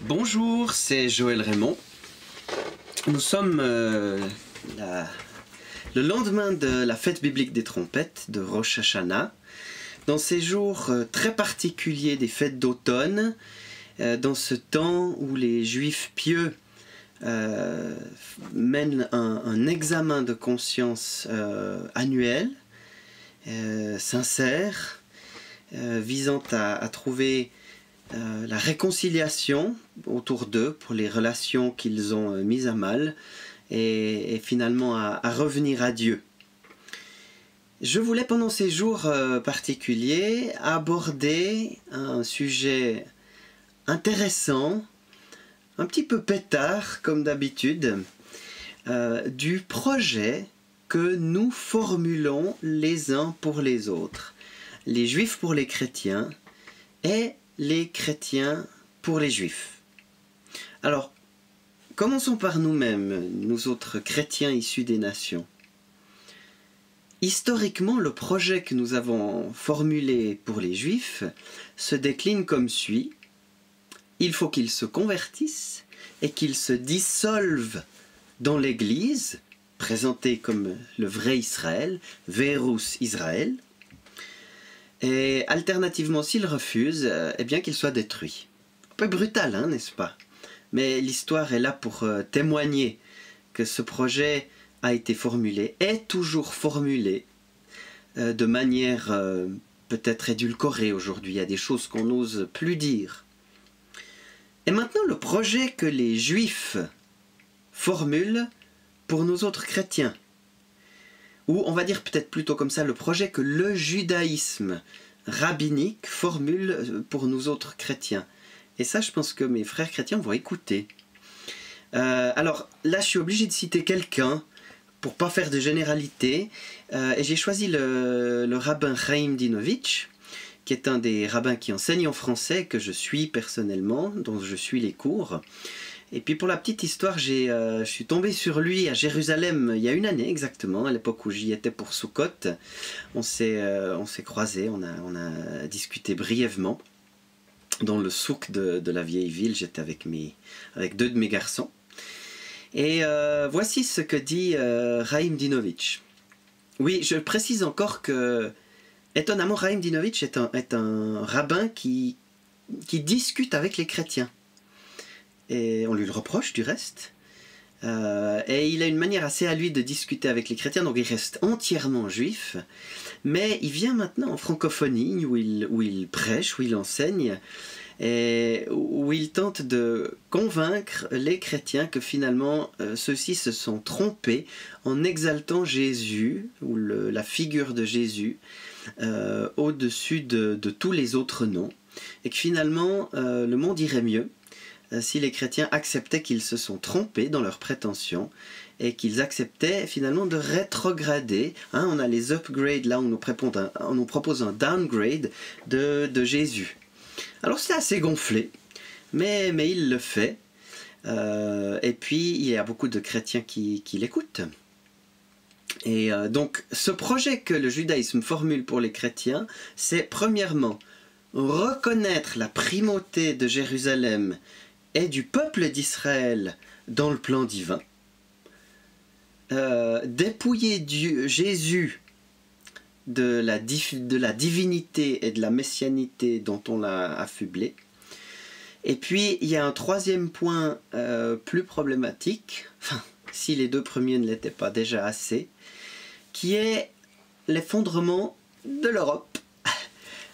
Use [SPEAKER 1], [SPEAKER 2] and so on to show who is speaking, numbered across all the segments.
[SPEAKER 1] Bonjour, c'est Joël Raymond. Nous sommes le lendemain de la fête biblique des trompettes de Rosh Hashanah, dans ces jours très particuliers des fêtes d'automne, dans ce temps où les juifs pieux mènent un examen de conscience annuel, sincère, visant à trouver la réconciliation autour d'eux pour les relations qu'ils ont mises à mal et finalement à revenir à Dieu. Je voulais pendant ces jours particuliers aborder un sujet intéressant, un petit peu pétard comme d'habitude, du projet que nous formulons les uns pour les autres, les juifs pour les chrétiens et les chrétiens pour les juifs. Alors, commençons par nous-mêmes, nous autres chrétiens issus des nations. Historiquement, le projet que nous avons formulé pour les juifs se décline comme suit. Il faut qu'ils se convertissent et qu'ils se dissolvent dans l'Église, présenté comme le vrai Israël, Verus Israël. Et alternativement, s'ils refusent, eh bien qu'ils soient détruits. Un peu brutal, hein, n'est-ce pas? Mais l'histoire est là pour témoigner que ce projet a été formulé, est toujours formulé, de manière peut-être édulcorée aujourd'hui. Il y a des choses qu'on n'ose plus dire. Et maintenant, le projet que les Juifs formulent pour nous autres chrétiens. Ou on va dire peut-être plutôt comme ça, le projet que le judaïsme rabbinique formule pour nous autres chrétiens. Et ça, je pense que mes frères chrétiens vont écouter. Alors là, je suis obligé de citer quelqu'un pour pas faire de généralité. Et j'ai choisi le rabbin Chaim Dinovitch, qui est un des rabbins qui enseigne en français, que je suis personnellement, dont je suis les cours. Et puis pour la petite histoire, je suis tombé sur lui à Jérusalem il y a une année exactement, à l'époque où j'y étais pour Sukkot. On s'est croisés, on a discuté brièvement dans le souk de la vieille ville. J'étais avec deux de mes garçons. Et voici ce que dit Chaim Dinovitch. Oui, je précise encore que, étonnamment, Chaim Dinovitch est un rabbin qui discute avec les chrétiens. Et on lui le reproche du reste. Et il a une manière assez à lui de discuter avec les chrétiens, donc il reste entièrement juif. Mais il vient maintenant en francophonie, où il prêche, où il enseigne, et où il tente de convaincre les chrétiens que finalement ceux-ci se sont trompés en exaltant Jésus, ou la figure de Jésus, au-dessus de tous les autres noms. Et que finalement le monde irait mieux si les chrétiens acceptaient qu'ils se sont trompés dans leurs prétentions et qu'ils acceptaient finalement de rétrograder. Hein, on a les upgrades, là on nous propose un downgrade de Jésus. Alors c'est assez gonflé, mais il le fait. Et puis il y a beaucoup de chrétiens qui l'écoutent. Et donc ce projet que le judaïsme formule pour les chrétiens, c'est premièrement reconnaître la primauté de Jérusalem et du peuple d'Israël dans le plan divin, dépouiller Jésus de la divinité et de la messianité dont on l'a affublé. Et puis il y a un troisième point plus problématique, enfin, si les deux premiers ne l'étaient pas déjà assez, qui est l'effondrement de l'Europe.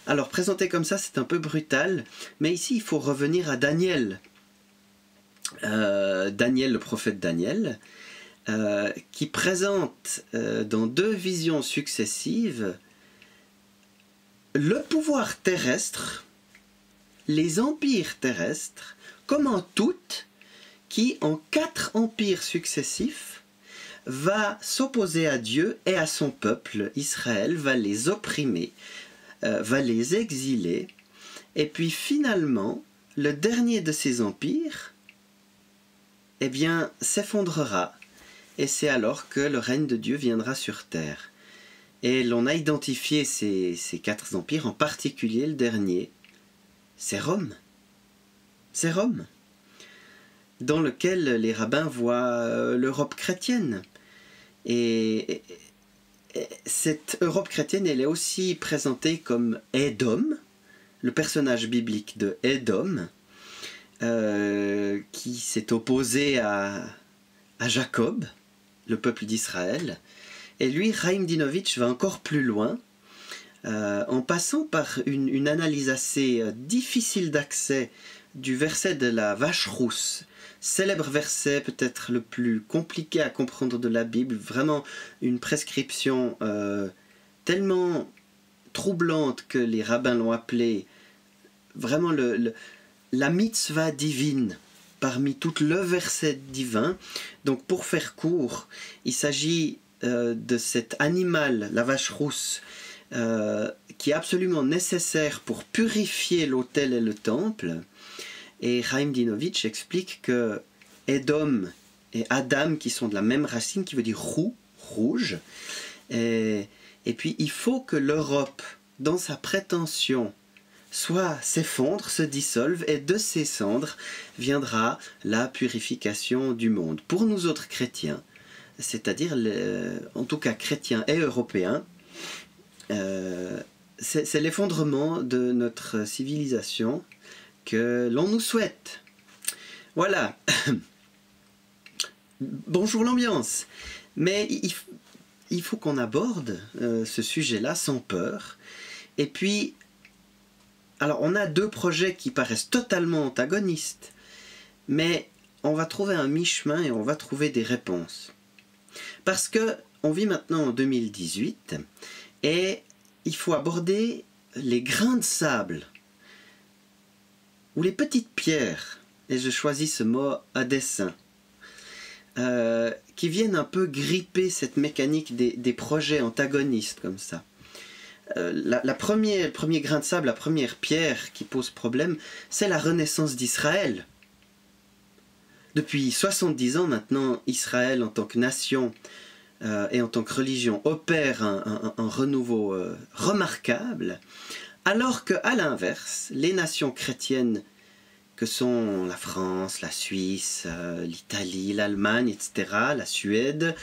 [SPEAKER 1] Alors présenté comme ça, c'est un peu brutal, mais ici il faut revenir à Daniel. Le prophète Daniel, qui présente dans deux visions successives le pouvoir terrestre, les empires terrestres, comme un tout qui, en 4 empires successifs, va s'opposer à Dieu et à son peuple, Israël, va les opprimer, va les exiler, et puis finalement, le dernier de ces empires, eh bien, s'effondrera, et c'est alors que le règne de Dieu viendra sur terre. Et l'on a identifié ces 4 empires, en particulier le dernier, c'est Rome. C'est Rome. dans lequel les rabbins voient l'Europe chrétienne. Et cette Europe chrétienne, elle est aussi présentée comme Édom, le personnage biblique de Édom, qui s'est opposé à Jacob, le peuple d'Israël. Et lui, Chaim Dinovitch, va encore plus loin, en passant par une analyse assez difficile d'accès du verset de la vache rousse, célèbre verset peut-être le plus compliqué à comprendre de la Bible, vraiment une prescription tellement troublante que les rabbins l'ont appelé vraiment la mitzvah divine parmi tout le verset divin. Donc pour faire court, il s'agit de cet animal, la vache rousse, qui est absolument nécessaire pour purifier l'autel et le temple. Et Chaim Dinovitch explique que Édom et Adam, qui sont de la même racine, qui veut dire roux, rouge, et puis il faut que l'Europe, dans sa prétention, s'effondre, se dissolve, et de ces cendres viendra la purification du monde. Pour nous autres chrétiens, c'est-à-dire en tout cas chrétiens et européens, c'est l'effondrement de notre civilisation que l'on nous souhaite. Voilà. Bonjour l'ambiance. Mais il faut qu'on aborde ce sujet-là sans peur. Et puis, alors on a deux projets qui paraissent totalement antagonistes, mais on va trouver un mi-chemin et on va trouver des réponses. Parce que on vit maintenant en 2018 et il faut aborder les grains de sable ou les petites pierres, et je choisis ce mot à dessein, qui viennent un peu gripper cette mécanique des projets antagonistes comme ça. Le premier grain de sable, la première pierre qui pose problème, c'est la renaissance d'Israël. Depuis 70 ans maintenant, Israël en tant que nation et en tant que religion opère un renouveau remarquable, alors qu'à l'inverse, les nations chrétiennes que sont la France, la Suisse, l'Italie, l'Allemagne, etc., la Suède,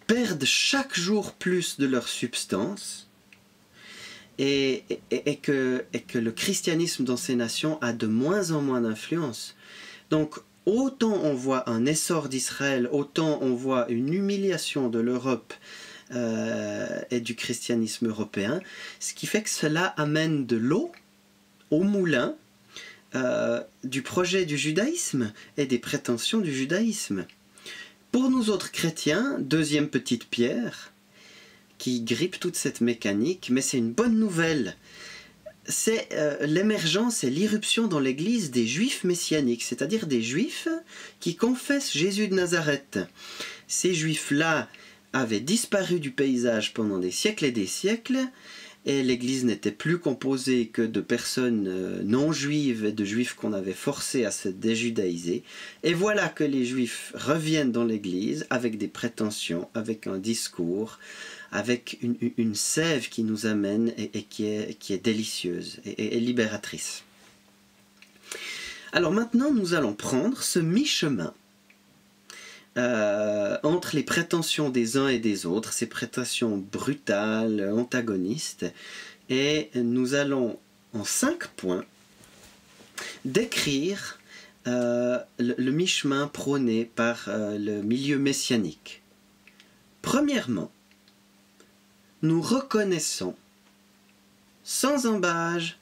[SPEAKER 1] perdent chaque jour plus de leur substance et que le christianisme dans ces nations a de moins en moins d'influence. Donc, autant on voit un essor d'Israël, autant on voit une humiliation de l'Europe et du christianisme européen, ce qui fait que cela amène de l'eau au moulin du projet du judaïsme et des prétentions du judaïsme. Pour nous autres chrétiens, deuxième petite pierre qui grippe toute cette mécanique, mais c'est une bonne nouvelle. C'est l'émergence et l'irruption dans l'Église des Juifs messianiques, c'est-à-dire des Juifs qui confessent Jésus de Nazareth. Ces Juifs-là avaient disparu du paysage pendant des siècles et des siècles, et l'Église n'était plus composée que de personnes non juives et de Juifs qu'on avait forcés à se déjudaïser. Et voilà que les Juifs reviennent dans l'Église avec des prétentions, avec un discours, avec une sève qui nous amène et qui est délicieuse et libératrice. Alors maintenant, nous allons prendre ce mi-chemin entre les prétentions des uns et des autres, ces prétentions brutales, antagonistes, et nous allons, en 5 points, décrire le mi-chemin prôné par le milieu messianique. Premièrement, nous reconnaissons sans embâge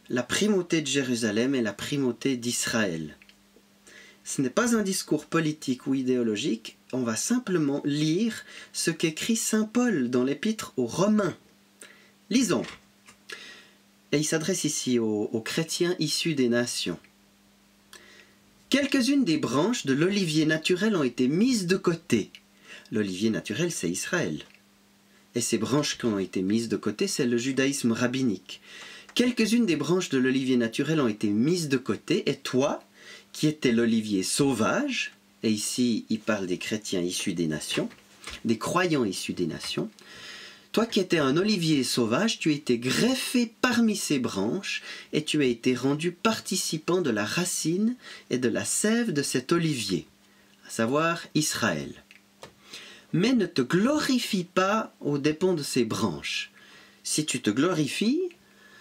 [SPEAKER 1] la primauté de Jérusalem et la primauté d'Israël. Ce n'est pas un discours politique ou idéologique, on va simplement lire ce qu'écrit saint Paul dans l'épître aux Romains. Lisons. Et il s'adresse ici aux chrétiens issus des nations. Quelques-unes des branches de l'olivier naturel ont été mises de côté. L'olivier naturel, c'est Israël. Et ces branches qui ont été mises de côté, c'est le judaïsme rabbinique. Quelques-unes des branches de l'olivier naturel ont été mises de côté, et toi, qui étais l'olivier sauvage, et ici il parle des chrétiens issus des nations, des croyants issus des nations, Toi qui étais un olivier sauvage, tu as été greffé parmi ses branches et tu as été rendu participant de la racine et de la sève de cet olivier, à savoir Israël. Mais ne te glorifie pas aux dépens de ses branches. Si tu te glorifies,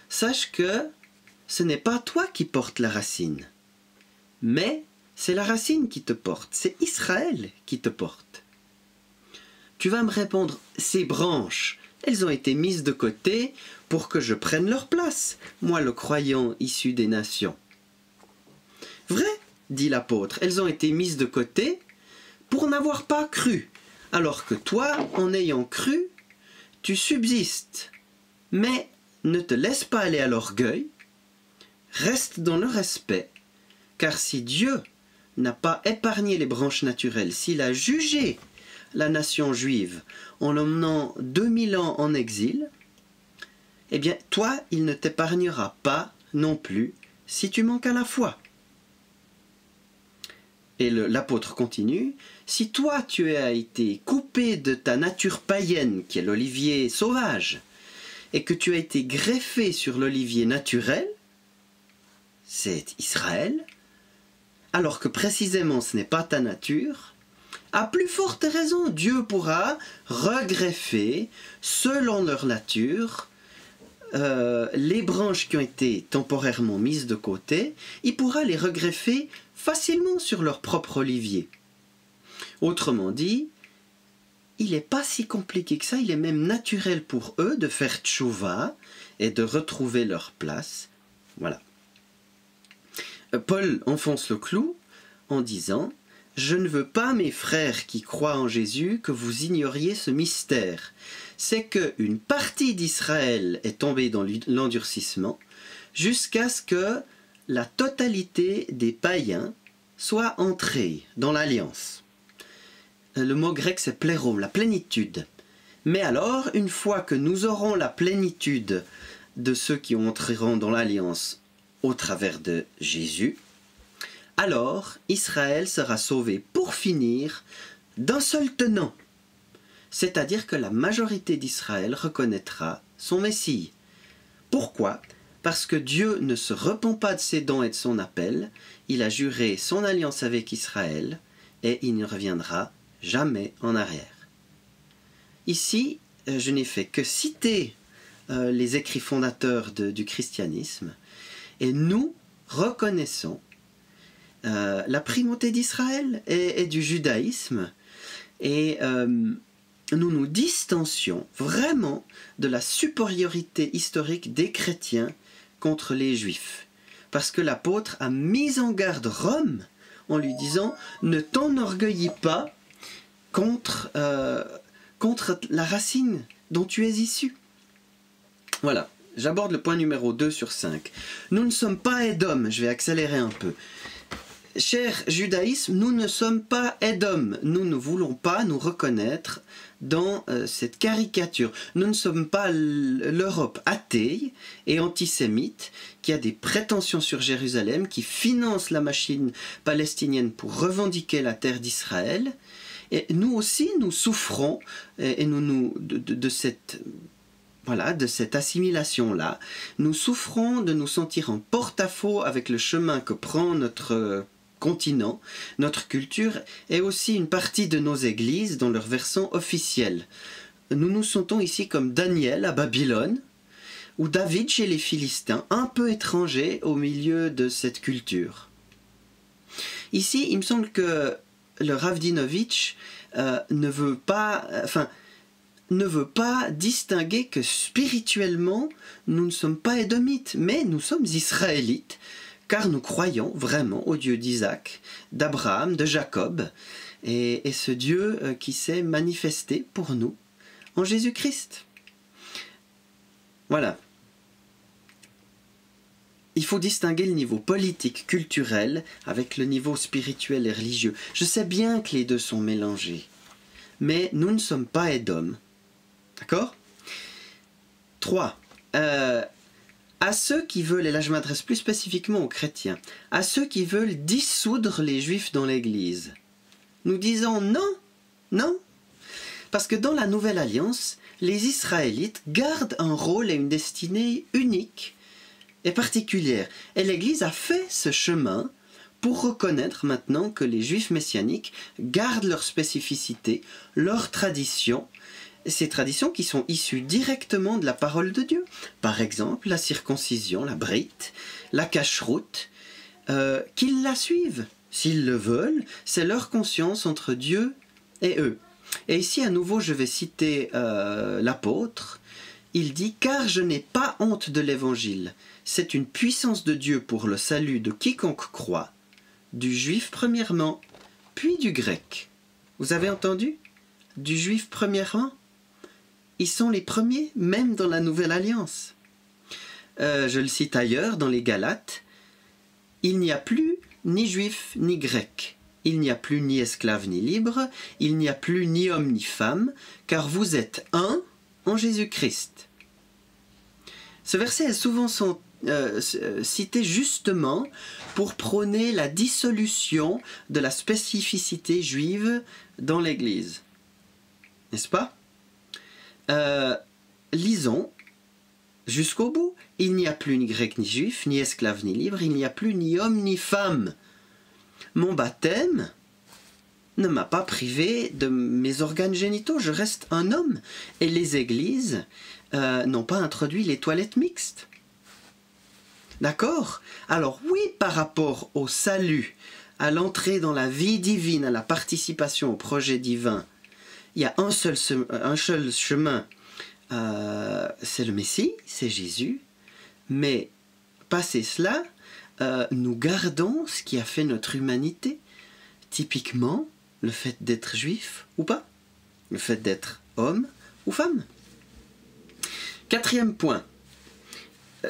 [SPEAKER 1] sache que ce n'est pas toi qui portes la racine, mais c'est la racine qui te porte, c'est Israël qui te porte. Tu vas me répondre, ces branches, elles ont été mises de côté pour que je prenne leur place, moi le croyant issu des nations. Vrai, dit l'apôtre, elles ont été mises de côté pour n'avoir pas cru, alors que toi, en ayant cru, tu subsistes. Mais ne te laisse pas aller à l'orgueil, reste dans le respect, car si Dieu n'a pas épargné les branches naturelles, s'il a jugé la nation juive en l'emmenant 2000 ans en exil, eh bien toi, il ne t'épargnera pas non plus si tu manques à la foi. Et l'apôtre continue, si toi tu as été coupé de ta nature païenne, qui est l'olivier sauvage, et que tu as été greffé sur l'olivier naturel, c'est Israël, alors que précisément ce n'est pas ta nature, à plus forte raison, Dieu pourra regreffer, selon leur nature, les branches qui ont été temporairement mises de côté, il pourra les regreffer facilement sur leur propre olivier. Autrement dit, il n'est pas si compliqué que ça, il est même naturel pour eux de faire tchouva et de retrouver leur place. Voilà. Paul enfonce le clou en disant « Je ne veux pas, mes frères qui croient en Jésus, que vous ignoriez ce mystère. C'est qu'une partie d'Israël est tombée dans l'endurcissement jusqu'à ce que la totalité des païens soit entrée dans l'alliance. » Le mot grec c'est plérom, la plénitude. Mais alors, une fois que nous aurons la plénitude de ceux qui entreront dans l'alliance au travers de Jésus, alors Israël sera sauvé pour finir d'un seul tenant. C'est-à-dire que la majorité d'Israël reconnaîtra son Messie. Pourquoi ? Parce que Dieu ne se repent pas de ses dons et de son appel, il a juré son alliance avec Israël et il ne reviendra jamais en arrière. Ici, je n'ai fait que citer les écrits fondateurs du christianisme et nous reconnaissons la primauté d'Israël et du judaïsme et nous nous distancions vraiment de la supériorité historique des chrétiens contre les juifs. Parce que l'apôtre a mis en garde Rome en lui disant « Ne t'enorgueillis pas contre la racine dont tu es issu. » Voilà, j'aborde le point numéro 2 sur 5. Nous ne sommes pas Édom, je vais accélérer un peu. Cher judaïsme, nous ne sommes pas Édom, nous ne voulons pas nous reconnaître dans cette caricature. Nous ne sommes pas l'Europe athée et antisémite qui a des prétentions sur Jérusalem, qui finance la machine palestinienne pour revendiquer la terre d'Israël. Et nous aussi, nous souffrons de cette assimilation-là. Nous souffrons de nous sentir en porte-à-faux avec le chemin que prend notre continent, notre culture, et aussi une partie de nos églises dans leur versant officiel. Nous nous sentons ici comme Daniel à Babylone, ou David chez les Philistins, un peu étrangers au milieu de cette culture. Ici, il me semble que le Rav Dinovitch ne veut pas distinguer que spirituellement, nous ne sommes pas édomites, mais nous sommes israélites, car nous croyons vraiment au Dieu d'Isaac, d'Abraham, de Jacob, et ce Dieu qui s'est manifesté pour nous en Jésus-Christ. Voilà. Il faut distinguer le niveau politique, culturel, avec le niveau spirituel et religieux. Je sais bien que les deux sont mélangés, mais nous ne sommes pas Édom. D'accord ? 3. À ceux qui veulent, et là je m'adresse plus spécifiquement aux chrétiens, à ceux qui veulent dissoudre les juifs dans l'Église, nous disons non, non, parce que dans la Nouvelle Alliance, les Israélites gardent un rôle et une destinée unique et particulière. Et l'Église a fait ce chemin pour reconnaître maintenant que les Juifs messianiques gardent leur spécificité, leurs traditions, ces traditions qui sont issues directement de la parole de Dieu. Par exemple, la circoncision, la brite, la cacheroute, qu'ils la suivent. S'ils le veulent, c'est leur conscience entre Dieu et eux. Et ici, à nouveau, je vais citer l'apôtre. Il dit « Car je n'ai pas honte de l'Évangile. C'est une puissance de Dieu pour le salut de quiconque croit, du juif premièrement, puis du grec. » Vous avez entendu? Du juif premièrement. Ils sont les premiers, même dans la Nouvelle Alliance. Je le cite ailleurs, dans les Galates. « Il n'y a plus ni juif ni grec. Il n'y a plus ni esclave ni libre. Il n'y a plus ni homme ni femme, car vous êtes un en Jésus-Christ. » Ce verset est souvent cité justement pour prôner la dissolution de la spécificité juive dans l'Église. N'est-ce pas? Lisons jusqu'au bout. Il n'y a plus ni grec ni juif, ni esclave ni libre, il n'y a plus ni homme ni femme. Mon baptême ne m'a pas privé de mes organes génitaux, je reste un homme. Et les églises n'ont pas introduit les toilettes mixtes. D'accord? Alors oui, par rapport au salut, à l'entrée dans la vie divine, à la participation au projet divin, il y a un seul chemin, c'est le Messie, c'est Jésus. Mais passé cela, nous gardons ce qui a fait notre humanité. Typiquement, le fait d'être juif ou pas, le fait d'être homme ou femme. Quatrième point,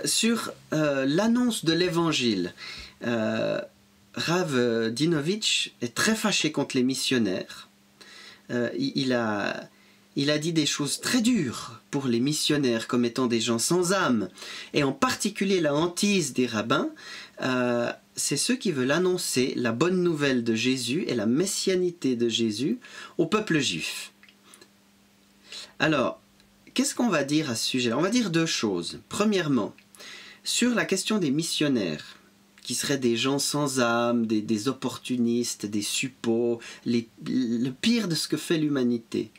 [SPEAKER 1] sur l'annonce de l'évangile. Rav Dinovitch est très fâché contre les missionnaires. Il a dit des choses très dures pour les missionnaires comme étant des gens sans âme. Et en particulier la hantise des rabbins, c'est ceux qui veulent annoncer la bonne nouvelle de Jésus et la messianité de Jésus au peuple juif. Alors, qu'est-ce qu'on va dire à ce sujet? On va dire deux choses. Premièrement, sur la question des missionnaires, qui seraient des gens sans âme, des opportunistes, des suppôts, le pire de ce que fait l'humanité.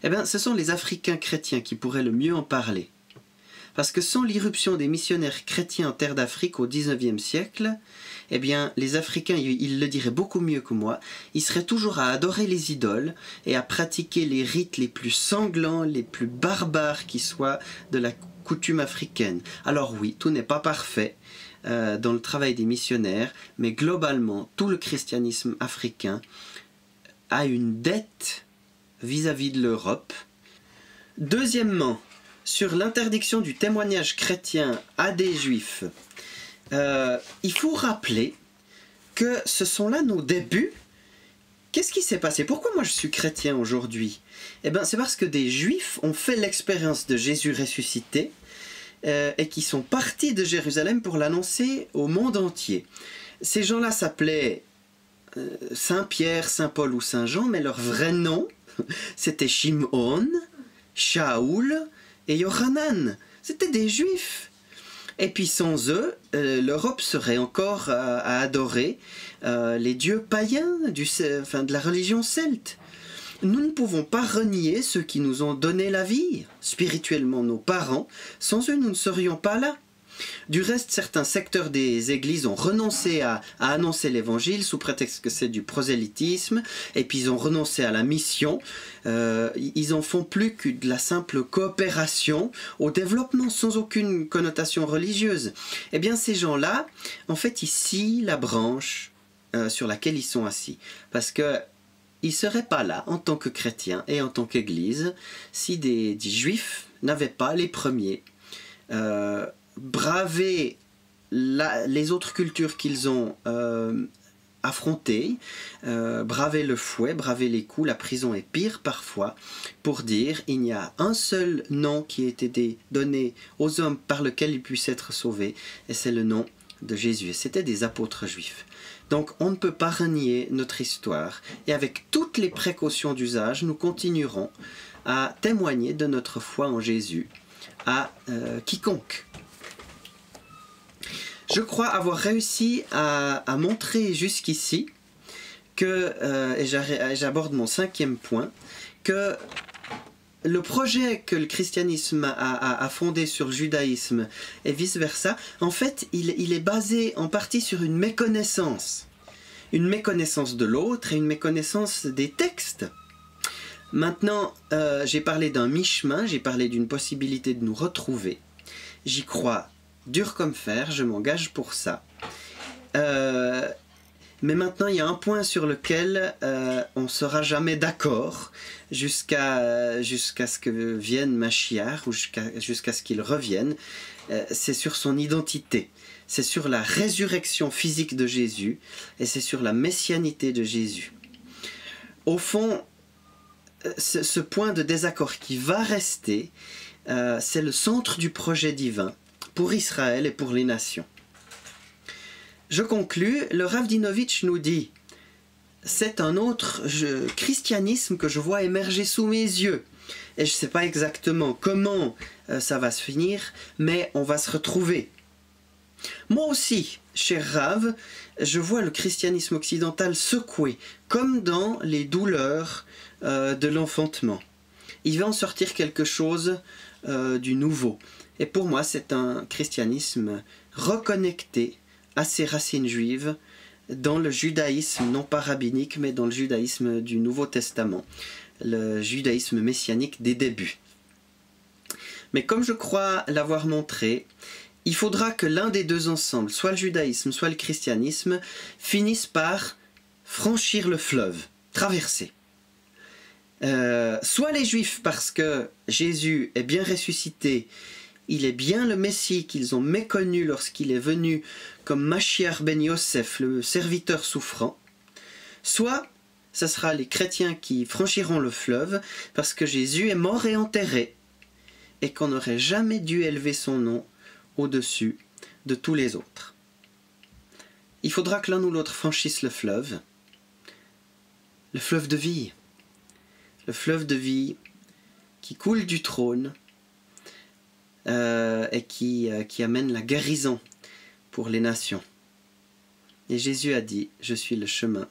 [SPEAKER 1] Eh bien, ce sont les Africains chrétiens qui pourraient le mieux en parler. Parce que sans l'irruption des missionnaires chrétiens en terre d'Afrique au XIXe siècle, eh bien, les Africains, ils le diraient beaucoup mieux que moi, ils seraient toujours à adorer les idoles et à pratiquer les rites les plus sanglants, les plus barbares qui soient de la coutume africaine. Alors oui, tout n'est pas parfait dans le travail des missionnaires, mais globalement, tout le christianisme africain a une dette vis-à-vis de l'Europe. Deuxièmement, sur l'interdiction du témoignage chrétien à des juifs, il faut rappeler que ce sont là nos débuts. Qu'est-ce qui s'est passé? Pourquoi moi je suis chrétien aujourd'hui? Eh bien, c'est parce que des juifs ont fait l'expérience de Jésus ressuscité et qui sont partis de Jérusalem pour l'annoncer au monde entier. Ces gens-là s'appelaient Saint-Pierre, Saint-Paul ou Saint-Jean, mais leur vrai nom, c'était Shimon, Shaoul et Yohanan. C'était des juifs. Et puis sans eux, l'Europe serait encore à adorer les dieux païens de la religion celte. Nous ne pouvons pas renier ceux qui nous ont donné la vie, spirituellement nos parents. Sans eux, nous ne serions pas là. Du reste, certains secteurs des églises ont renoncé à annoncer l'évangile sous prétexte que c'est du prosélytisme, et puis ils ont renoncé à la mission. Ils en font plus que de la simple coopération au développement sans aucune connotation religieuse. Eh bien, ces gens-là, en fait, ils scient la branche sur laquelle ils sont assis. Parce que ils ne seraient pas là en tant que chrétiens et en tant qu'église si des juifs n'avaient pas les premiers bravé les autres cultures qu'ils ont affrontées, bravé le fouet, bravé les coups, la prison est pire parfois, pour dire il y a un seul nom qui a été donné aux hommes par lequel ils puissent être sauvés, et c'est le nom de Jésus, et c'était des apôtres juifs. Donc on ne peut pas renier notre histoire, et avec toutes les précautions d'usage, nous continuerons à témoigner de notre foi en Jésus à quiconque. Je crois avoir réussi à montrer jusqu'ici que, et j'aborde mon 5e point, que le projet que le christianisme a fondé sur le judaïsme et vice-versa, en fait, il est basé en partie sur une méconnaissance de l'autre et une méconnaissance des textes. Maintenant, j'ai parlé d'un mi-chemin, j'ai parlé d'une possibilité de nous retrouver. J'y crois dur comme fer, je m'engage pour ça. Mais maintenant, il y a un point sur lequel on ne sera jamais d'accord jusqu'à ce que vienne Mashiach ou jusqu'à ce qu'il revienne. C'est sur son identité. C'est sur la résurrection physique de Jésus et c'est sur la messianité de Jésus. Au fond, ce point de désaccord qui va rester, c'est le centre du projet divin pour Israël et pour les nations. Je conclus, le Rav Dinovitch nous dit « C'est un autre christianisme que je vois émerger sous mes yeux. » Et je ne sais pas exactement comment ça va se finir, mais on va se retrouver. Moi aussi, cher Rav, je vois le christianisme occidental secoué, comme dans les douleurs de l'enfantement. Il va en sortir quelque chose du nouveau. Et pour moi, c'est un christianisme reconnecté à ses racines juives dans le judaïsme, non pas rabbinique, mais dans le judaïsme du Nouveau Testament, le judaïsme messianique des débuts. Mais comme je crois l'avoir montré, il faudra que l'un des deux ensemble, soit le judaïsme, soit le christianisme, finissent par franchir le fleuve, traverser. Soit les juifs parce que Jésus est bien ressuscité, il est bien le Messie qu'ils ont méconnu lorsqu'il est venu comme Mashiach ben Yosef, le serviteur souffrant. Soit ce sera les chrétiens qui franchiront le fleuve parce que Jésus est mort et enterré et qu'on n'aurait jamais dû élever son nom au-dessus de tous les autres. Il faudra que l'un ou l'autre franchisse le fleuve de vie. Le fleuve de vie qui coule du trône et qui amène la guérison pour les nations. Et Jésus a dit, je suis le chemin,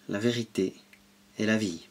[SPEAKER 1] la vérité et la vie.